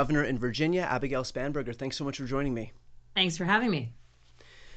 Governor in Virginia, Abigail Spanberger. Thanks so much for joining me. Thanks for having me.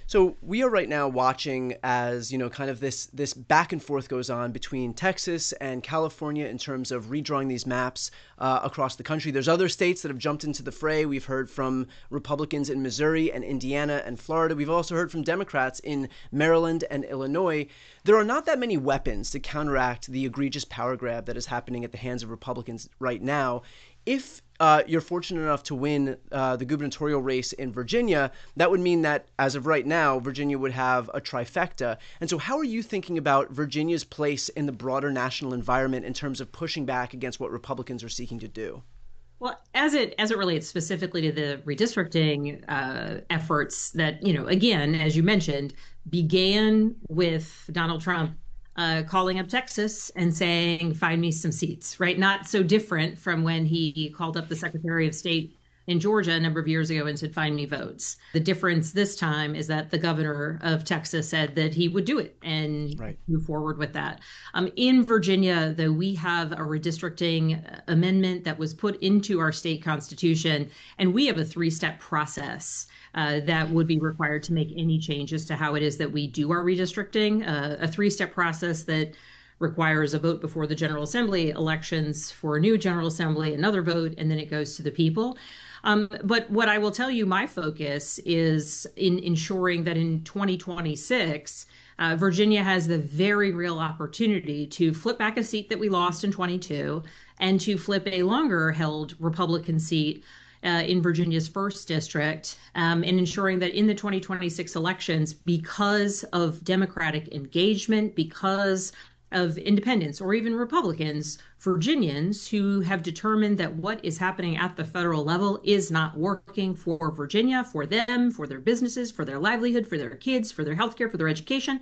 So we are right now watching as, kind of this back and forth goes on between Texas and California in terms of redrawing these maps across the country. There's other states that have jumped into the fray. We've heard from Republicans in Missouri and Indiana and Florida. We've also heard from Democrats in Maryland and Illinois. There are not that many weapons to counteract the egregious power grab that is happening at the hands of Republicans right now. If you're fortunate enough to win the gubernatorial race in Virginia, that would mean that, as of right now, Virginia would have a trifecta. And so how are you thinking about Virginia's place in the broader national environment in terms of pushing back against what Republicans are seeking to do? Well, as it relates specifically to the redistricting efforts that, again, as you mentioned, began with Donald Trump calling up Texas and saying, find me some seats, right? Not so different from when he called up the Secretary of State in Georgia a number of years ago and said, find me votes. The difference this time is that the governor of Texas said that he would do it and Right. move forward with that. In Virginia, though, we have a redistricting amendment that was put into our state constitution, and we have a three-step process that would be required to make any changes to how it is that we do our redistricting, a three-step process that requires a vote before the General Assembly elections for a new General Assembly, another vote, and then it goes to the people. But what I will tell you, my focus is in ensuring that in 2026, Virginia has the very real opportunity to flip back a seat that we lost in 22 and to flip a longer held Republican seat in Virginia's first district, and ensuring that in the 2026 elections, because of Democratic engagement, because of independents or even Republicans, Virginians who have determined that what is happening at the federal level is not working for Virginia, for them, for their businesses, for their livelihood, for their kids, for their healthcare, for their education,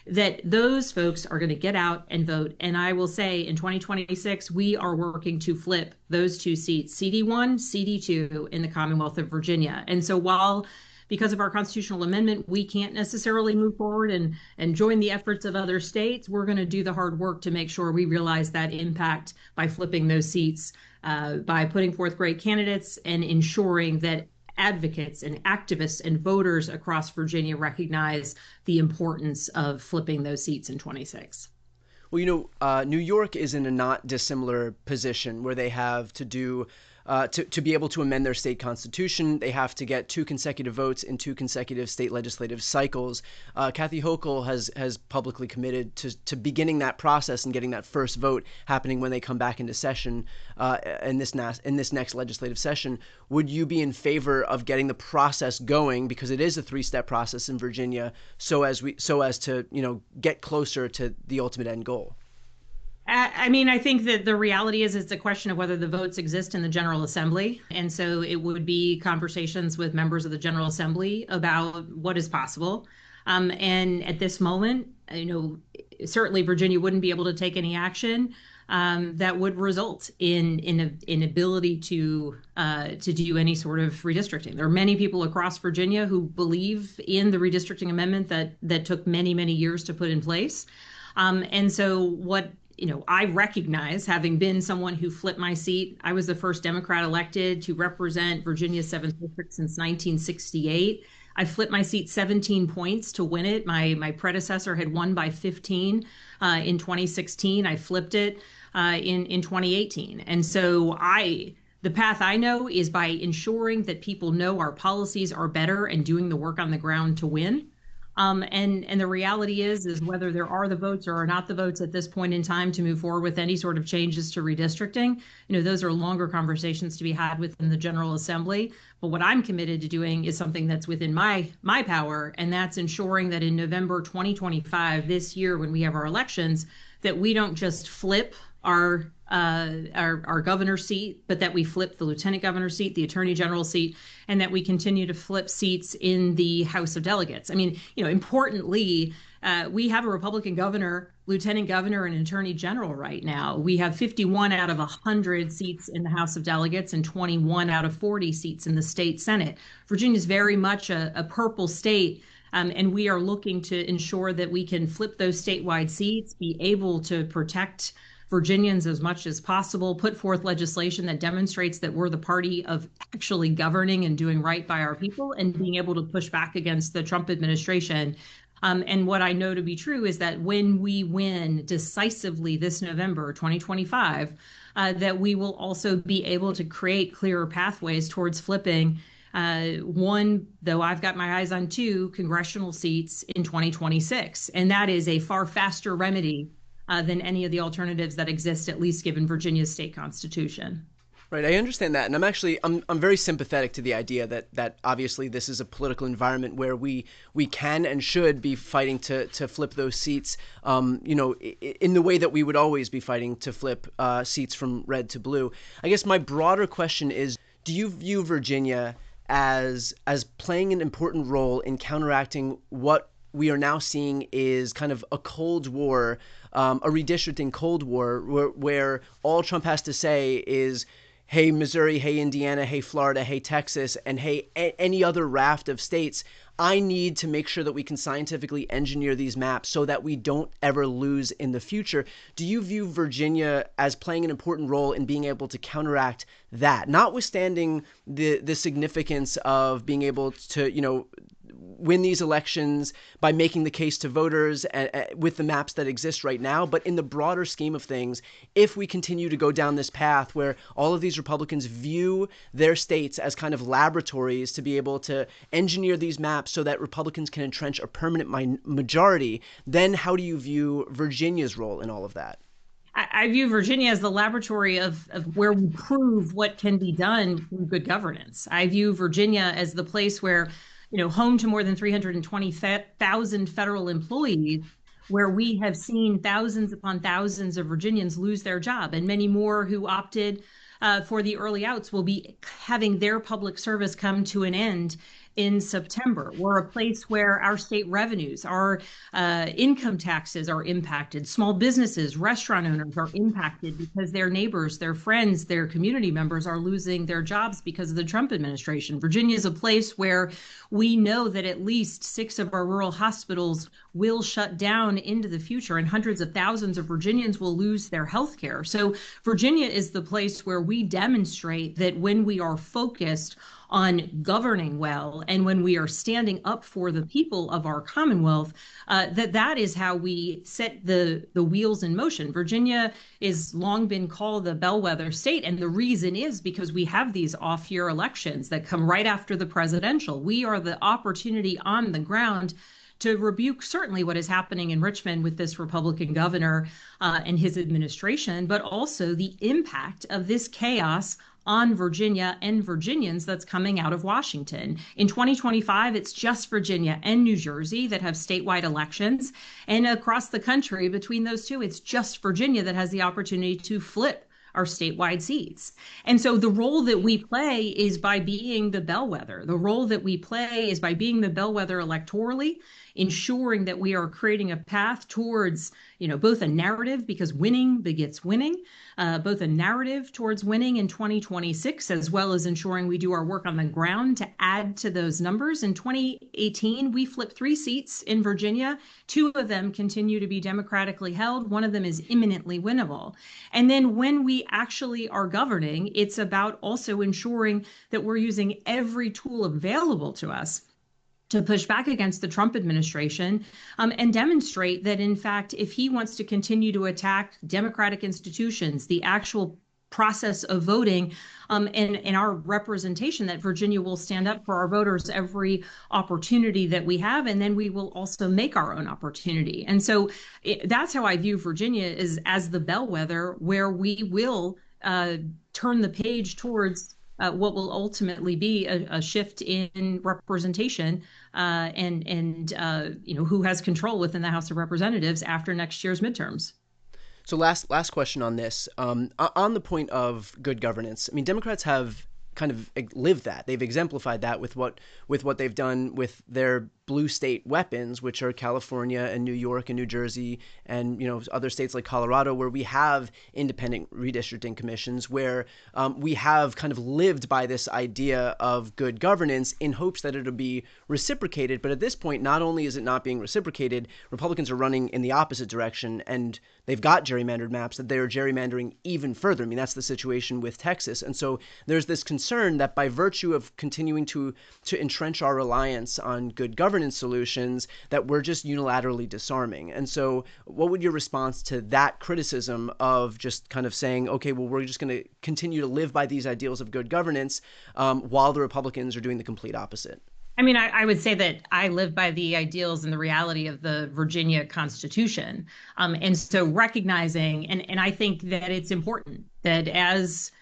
that those folks are going to get out and vote. And I will say in 2026, we are working to flip those two seats, CD1, CD2 in the Commonwealth of Virginia. And so while because of our constitutional amendment, we can't necessarily move forward and join the efforts of other states, we're going to do the hard work to make sure we realize that impact by flipping those seats, by putting forth great candidates and ensuring that advocates and activists and voters across Virginia recognize the importance of flipping those seats in 26. Well, New York is in a not dissimilar position where they have to do to be able to amend their state constitution. They have to get two consecutive votes in two consecutive state legislative cycles. Kathy Hochul has publicly committed to beginning that process and getting that first vote happening when they come back into session in this next legislative session. Would you be in favor of getting the process going, because it is a three-step process in Virginia, so as to get closer to the ultimate end goal? I mean, I think that the reality is it's a question of whether the votes exist in the General Assembly. And so it would be conversations with members of the General Assembly about what is possible. And at this moment, certainly Virginia wouldn't be able to take any action that would result in inability to do any sort of redistricting. There are many people across Virginia who believe in the redistricting amendment that took many, many years to put in place. And so what I recognize, having been someone who flipped my seat, I was the first Democrat elected to represent Virginia's 7th district since 1968. I flipped my seat 17 points to win it. My predecessor had won by 15 in 2016. I flipped it in 2018. And so the path I know is by ensuring that people know our policies are better and doing the work on the ground to win. And the reality is whether there are the votes or are not the votes at this point in time to move forward with any sort of changes to redistricting, those are longer conversations to be had within the General Assembly. But what I'm committed to doing is something that's within my power, and that's ensuring that in November 2025, this year, when we have our elections, that we don't just flip our governor's seat, but that we flip the lieutenant governor's seat, the attorney general seat, and that we continue to flip seats in the House of Delegates. I mean, importantly, we have a Republican governor, lieutenant governor, and attorney general right now. We have 51 out of 100 seats in the House of Delegates and 21 out of 40 seats in the state Senate. Virginia is very much a purple state. And we are looking to ensure that we can flip those statewide seats, be able to protect Virginians as much as possible, put forth legislation that demonstrates that we're the party of actually governing and doing right by our people and being able to push back against the Trump administration. And what I know to be true is that when we win decisively this November 2025, that we will also be able to create clearer pathways towards flipping one, though I've got my eyes on two congressional seats in 2026. And that is a far faster remedy than any of the alternatives that exist, at least given Virginia's state constitution. Right, I understand that, and I'm very sympathetic to the idea that obviously this is a political environment where we can and should be fighting to flip those seats, in the way that we would always be fighting to flip seats from red to blue. I guess my broader question is, do you view Virginia as playing an important role in counteracting what we are now seeing is kind of a Cold War, a redistricting Cold War, where all Trump has to say is, hey, Missouri, hey, Indiana, hey, Florida, hey, Texas, and hey, any other raft of states, I need to make sure that we can scientifically engineer these maps so that we don't ever lose in the future. Do you view Virginia as playing an important role in being able to counteract that, notwithstanding the significance of being able to, win these elections by making the case to voters with the maps that exist right now? But in the broader scheme of things, if we continue to go down this path where all of these Republicans view their states as kind of laboratories to be able to engineer these maps so that Republicans can entrench a permanent majority, then how do you view Virginia's role in all of that? I view Virginia as the laboratory of where we prove what can be done through good governance. I view Virginia as the place where, home to more than 320,000 federal employees, where we have seen thousands upon thousands of Virginians lose their job, and many more who opted for the early outs will be having their public service come to an end in September. We're a place where our state revenues, our income taxes are impacted. Small businesses, restaurant owners are impacted because their neighbors, their friends, their community members are losing their jobs because of the Trump administration. Virginia is a place where we know that at least 6 of our rural hospitals will shut down into the future, and hundreds of thousands of Virginians will lose their health care. So Virginia is the place where we demonstrate that when we are focused on governing well, and when we are standing up for the people of our Commonwealth, that is how we set the wheels in motion. Virginia has long been called the bellwether state, and the reason is because we have these off-year elections that come right after the presidential. We are the opportunity on the ground to rebuke certainly what is happening in Richmond with this Republican governor and his administration, but also the impact of this chaos on Virginia and Virginians that's coming out of Washington. In 2025, it's just Virginia and New Jersey that have statewide elections. And across the country, between those two, it's just Virginia that has the opportunity to flip our statewide seats. And so the role that we play is by being the bellwether. The role that we play is by being the bellwether electorally, ensuring that we are creating a path towards, both a narrative, because winning begets winning, both a narrative towards winning in 2026, as well as ensuring we do our work on the ground to add to those numbers. In 2018, we flipped 3 seats in Virginia. 2 of them continue to be democratically held. 1 of them is imminently winnable. And then when we actually are governing, it's about also ensuring that we're using every tool available to us to push back against the Trump administration and demonstrate that, in fact, if he wants to continue to attack democratic institutions, the actual process of voting, and our representation, that Virginia will stand up for our voters every opportunity that we have, and then we will also make our own opportunity. And so that's how I view Virginia, is as the bellwether where we will turn the page towards what will ultimately be a shift in representation and who has control within the House of Representatives after next year's midterms. So last question on this. On the point of good governance, I mean, Democrats have kind of lived that. They've exemplified that with what they've done with their blue state weapons, which are California and New York and New Jersey and other states like Colorado, where we have independent redistricting commissions, where we have kind of lived by this idea of good governance in hopes that it'll be reciprocated. But at this point, not only is it not being reciprocated, Republicans are running in the opposite direction, and they've got gerrymandered maps that they're gerrymandering even further. I mean, that's the situation with Texas. And so there's this concern that by virtue of continuing to entrench our reliance on good governance solutions, that we're just unilaterally disarming. And so what would your response to that criticism of just kind of saying, okay, well, we're just going to continue to live by these ideals of good governance while the Republicans are doing the complete opposite? I mean, I would say that I live by the ideals and the reality of the Virginia Constitution. And so recognizing, and I think that it's important that as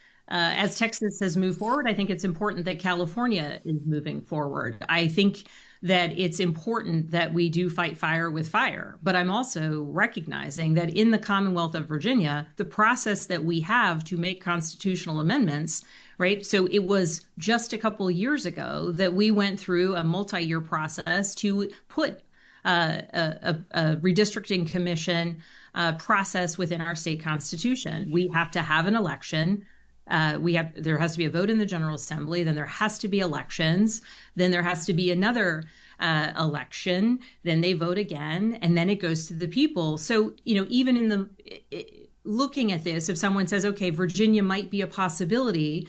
Texas has moved forward, I think it's important that California is moving forward. I think that it's important that we do fight fire with fire. But I'm also recognizing that in the Commonwealth of Virginia, the process that we have to make constitutional amendments, right? So it was just a couple of years ago that we went through a multi-year process to put a redistricting commission process within our state constitution. We have to have an election. There has to be a vote in the General Assembly, then there has to be elections, then there has to be another election, then they vote again, and then it goes to the people. So, even in looking at this, if someone says, okay, Virginia might be a possibility,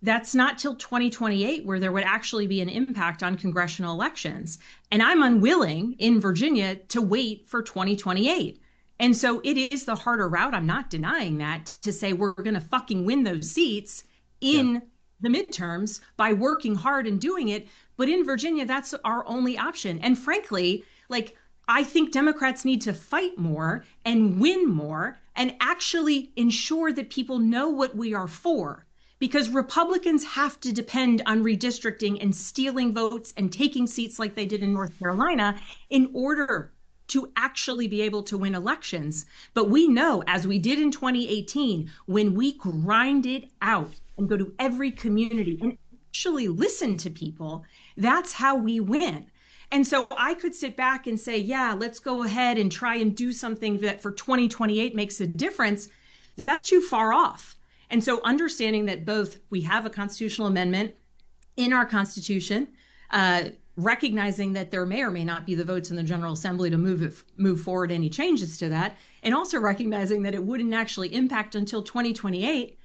that's not till 2028 where there would actually be an impact on congressional elections. And I'm unwilling in Virginia to wait for 2028. And so it is the harder route. I'm not denying that, to say we're going to fucking win those seats in the midterms by working hard and doing it. But in Virginia, that's our only option. And frankly, I think Democrats need to fight more and win more and actually ensure that people know what we are for. Because Republicans have to depend on redistricting and stealing votes and taking seats like they did in North Carolina in order to actually be able to win elections. But we know, as we did in 2018, when we grind it out and go to every community and actually listen to people, that's how we win. And so I could sit back and say, yeah, let's go ahead and try and do something that for 2028 makes a difference. That's too far off. And so understanding that both we have a constitutional amendment in our Constitution, recognizing that there may or may not be the votes in the General Assembly to move forward any changes to that, and also recognizing that it wouldn't actually impact until 2028,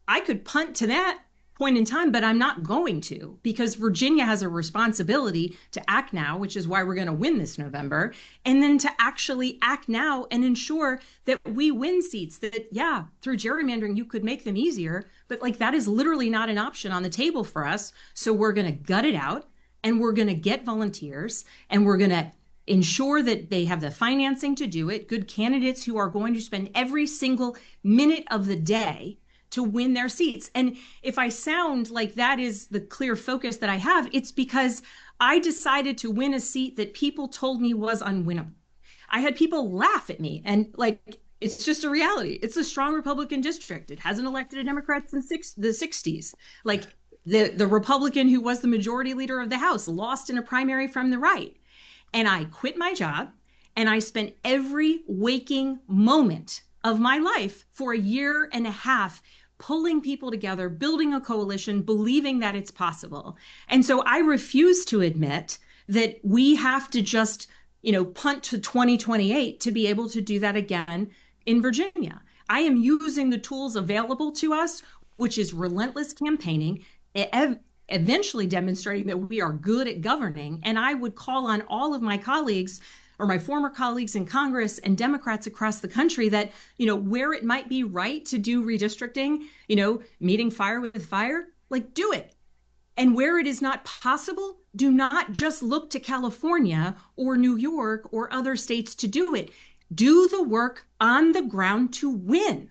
I could punt to that point in time, but I'm not going to, because Virginia has a responsibility to act now, which is why we're going to win this November, and then to actually act now and ensure that we win seats that, yeah, through gerrymandering, you could make them easier, but that is literally not an option on the table for us. So we're going to gut it out, and we're going to get volunteers, and we're going to ensure that they have the financing to do it, good candidates who are going to spend every single minute of the day to win their seats. And if I sound like that is the clear focus that I have, it's because I decided to win a seat that people told me was unwinnable. I had people laugh at me, and it's just a reality. It's a strong Republican district. It hasn't elected a Democrat since the 60s. The Republican who was the majority leader of the House lost in a primary from the right. And I quit my job, and I spent every waking moment of my life for a year and a half pulling people together, building a coalition, believing that it's possible. And so I refuse to admit that we have to just, punt to 2028 to be able to do that again in Virginia. I am using the tools available to us, which is relentless campaigning, eventually demonstrating that we are good at governing. And I would call on all of my colleagues, or my former colleagues in Congress and Democrats across the country, that, where it might be right to do redistricting, meeting fire with fire, do it. And where it is not possible, do not just look to California or New York or other states to do it. Do the work on the ground to win,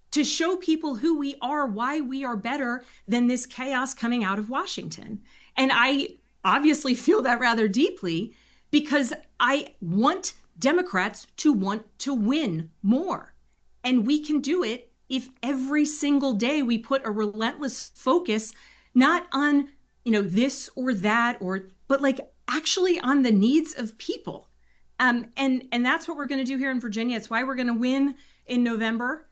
to show people who we are, why we are better than this chaos coming out of Washington. And I obviously feel that rather deeply, because I want Democrats to want to win more. And we can do it if every single day we put a relentless focus, not on, this or that, or but like actually on the needs of people. And that's what we're going to do here in Virginia. It's why we're going to win in November.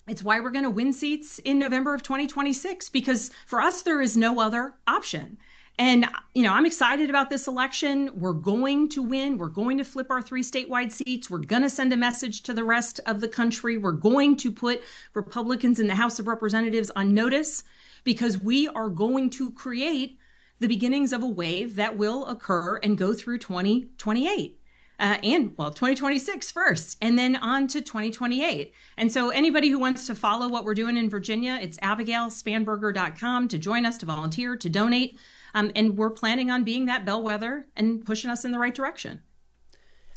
It's why we're going to win seats in November of 2026, because for us, there is no other option. And, I'm excited about this election. We're going to win. We're going to flip our 3 statewide seats. We're going to send a message to the rest of the country. We're going to put Republicans in the House of Representatives on notice, because we are going to create the beginnings of a wave that will occur and go through 2028. And well, 2026 first, and then on to 2028. And so anybody who wants to follow what we're doing in Virginia, it's abigailspanberger.com to join us, to volunteer, to donate. And we're planning on being that bellwether and pushing us in the right direction.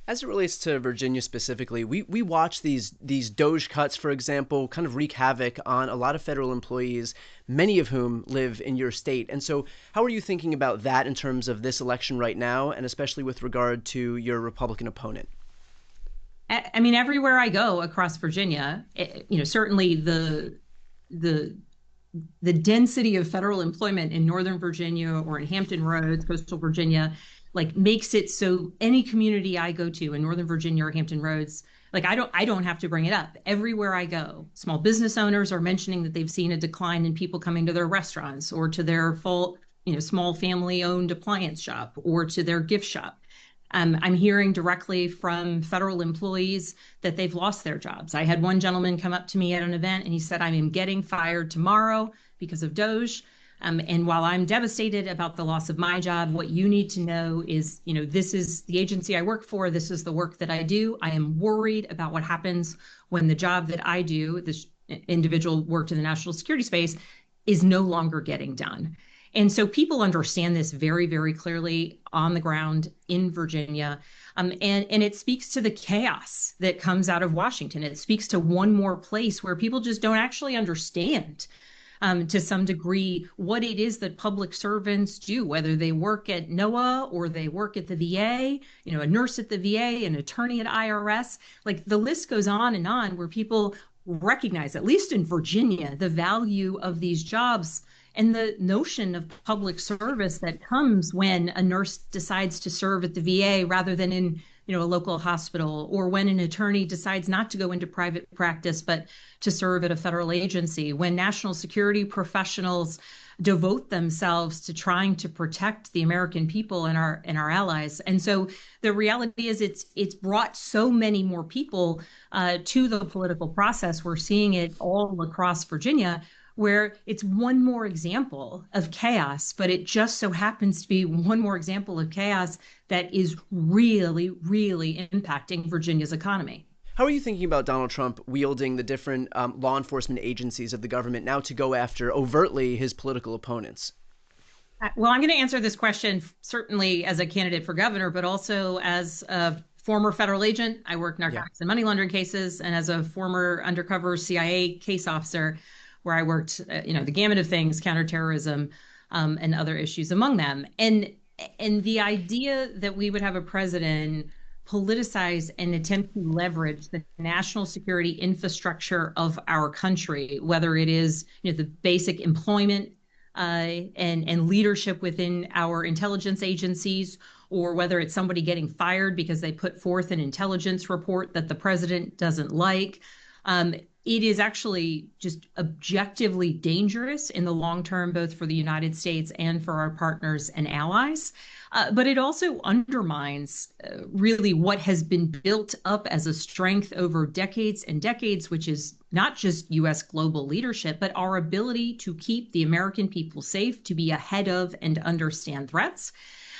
As it relates to Virginia specifically, we watch these DOGE cuts, for example, kind of wreak havoc on a lot of federal employees, many of whom live in your state. And so how are you thinking about that in terms of this election right now, and especially with regard to your Republican opponent? I mean, everywhere I go across Virginia, certainly the density of federal employment in Northern Virginia or in Hampton Roads, coastal Virginia, like makes it so any community I go to in Northern Virginia or Hampton Roads, like I don't have to bring it up. Everywhere I go, small business owners are mentioning that they've seen a decline in people coming to their restaurants or to their small family owned appliance shop or to their gift shop. I'm hearing directly from federal employees that they've lost their jobs. I had one gentleman come up to me at an event and he said, I am getting fired tomorrow because of DOGE. And while I'm devastated about the loss of my job, what you need to know is, this is the agency I work for. This is the work that I do. I am worried about what happens when the job that I do, this individual worked in the national security space, is no longer getting done. And so people understand this very, very clearly on the ground in Virginia. And it speaks to the chaos that comes out of Washington. It speaks to one more place where people just don't actually understand to some degree what it is that public servants do, whether they work at NOAA or they work at the VA, a nurse at the VA, an attorney at IRS. Like the list goes on where people recognize, at least in Virginia, the value of these jobs and the notion of public service that comes when a nurse decides to serve at the VA rather than in a local hospital, or when an attorney decides not to go into private practice but to serve at a federal agency, when national security professionals devote themselves to trying to protect the American people and our allies. And so the reality is it's brought so many more people to the political process. We're seeing it all across Virginia, where it's one more example of chaos, but it just so happens to be one more example of chaos that is really, really impacting Virginia's economy. How are you thinking about Donald Trump wielding the different law enforcement agencies of the government now to go after overtly his political opponents? Well, I'm going to answer this question certainly as a candidate for governor, but also as a former federal agent. I work narcotics and money laundering cases, and as a former undercover CIA case officer, where I worked, the gamut of things, counterterrorism, and other issues among them. And the idea that we would have a president politicize and attempt to leverage the national security infrastructure of our country, whether it is the basic employment and leadership within our intelligence agencies, or whether it's somebody getting fired because they put forth an intelligence report that the president doesn't like. It is actually just objectively dangerous in the long term, both for the United States and for our partners and allies. But it also undermines really what has been built up as a strength over decades and decades, which is not just U.S. global leadership, but our ability to keep the American people safe, to be ahead of and understand threats.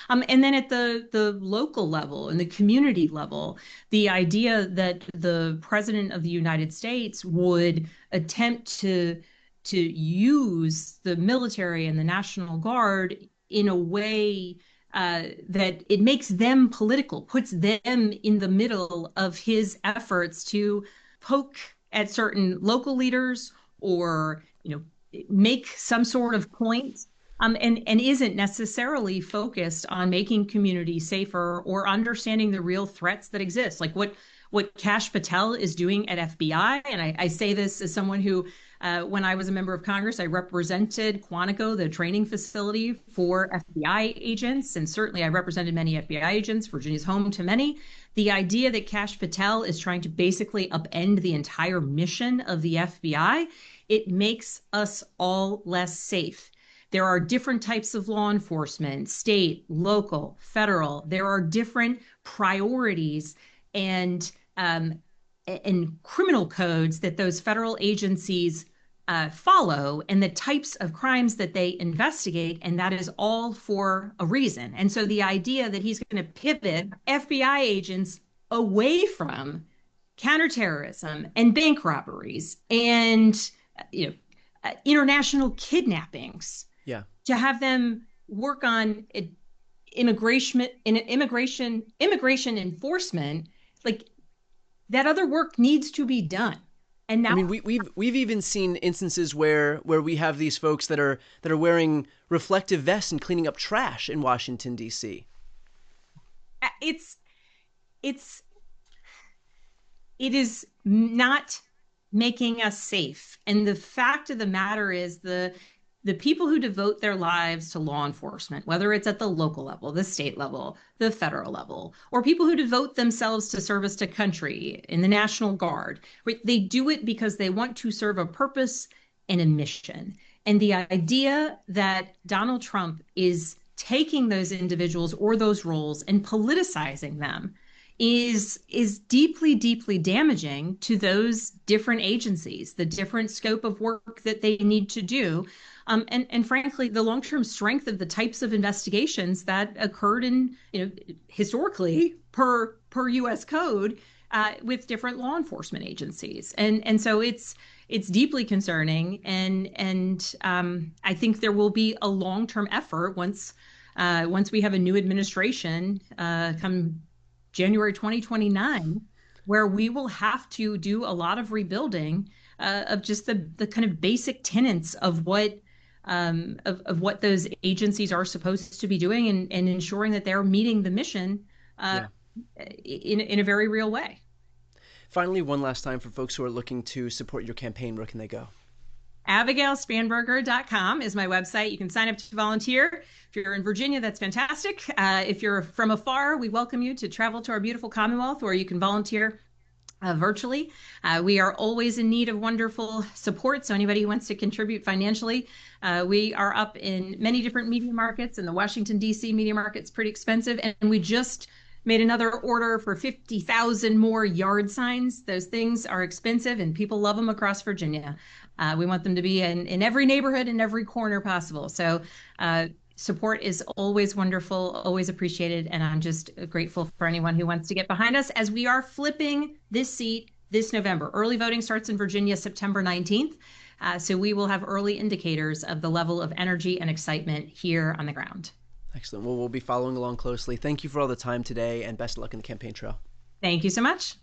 And then at the local level and the community level, the idea that the president of the United States would attempt to use the military and the National Guard in a way that it makes them political, puts them in the middle of his efforts to poke at certain local leaders or make some sort of point. And isn't necessarily focused on making communities safer or understanding the real threats that exist, like what Kash Patel is doing at FBI. And I say this as someone who When I was a member of Congress, I represented Quantico, the training facility for FBI agents, and certainly I represented many FBI agents. Virginia's home to many. The idea that Kash Patel is trying to basically upend the entire mission of the FBI, it makes us all less safe. There are different types of law enforcement, state, local, federal. There are different priorities and criminal codes that those federal agencies follow, and the types of crimes that they investigate, and that is all for a reason. And so the idea that he's going to pivot FBI agents away from counterterrorism and bank robberies and international kidnappings, Yeah. to have them work on immigration enforcement, like, that other work needs to be done. And now, I mean, we've even seen instances where we have these folks that are wearing reflective vests and cleaning up trash in Washington, D.C. It is not making us safe. And the fact of the matter is, the people who devote their lives to law enforcement, whether it's at the local level, the state level, the federal level, or people who devote themselves to service to country in the National Guard, right? They do it because they want to serve a purpose and a mission. And the idea that Donald Trump is taking those individuals or those roles and politicizing them is deeply, deeply damaging to those different agencies, the different scope of work that they need to do. And frankly, the long-term strength of the types of investigations that occurred in, historically per U.S. code with different law enforcement agencies. And so it's deeply concerning. And I think there will be a long-term effort once we have a new administration come January 2029, where we will have to do a lot of rebuilding of just the kind of basic tenets of what those agencies are supposed to be doing, and ensuring that they're meeting the mission in a very real way. Finally, one last time for folks who are looking to support your campaign, where can they go? AbigailSpanberger.com is my website. You can sign up to volunteer. If you're in Virginia, that's fantastic. If you're from afar, we welcome you to travel to our beautiful Commonwealth, where you can volunteer virtually. We are always in need of wonderful support. So anybody who wants to contribute financially, we are up in many different media markets, and the Washington, D.C. media market's pretty expensive. And we just made another order for 50,000 more yard signs. Those things are expensive, and people love them across Virginia. We want them to be in every neighborhood, in every corner possible. So support is always wonderful, always appreciated. And I'm just grateful for anyone who wants to get behind us as we are flipping this seat this November. Early voting starts in Virginia September 19th. So we will have early indicators of the level of energy and excitement here on the ground. Excellent. Well, we'll be following along closely. Thank you for all the time today, and best of luck in the campaign trail. Thank you so much.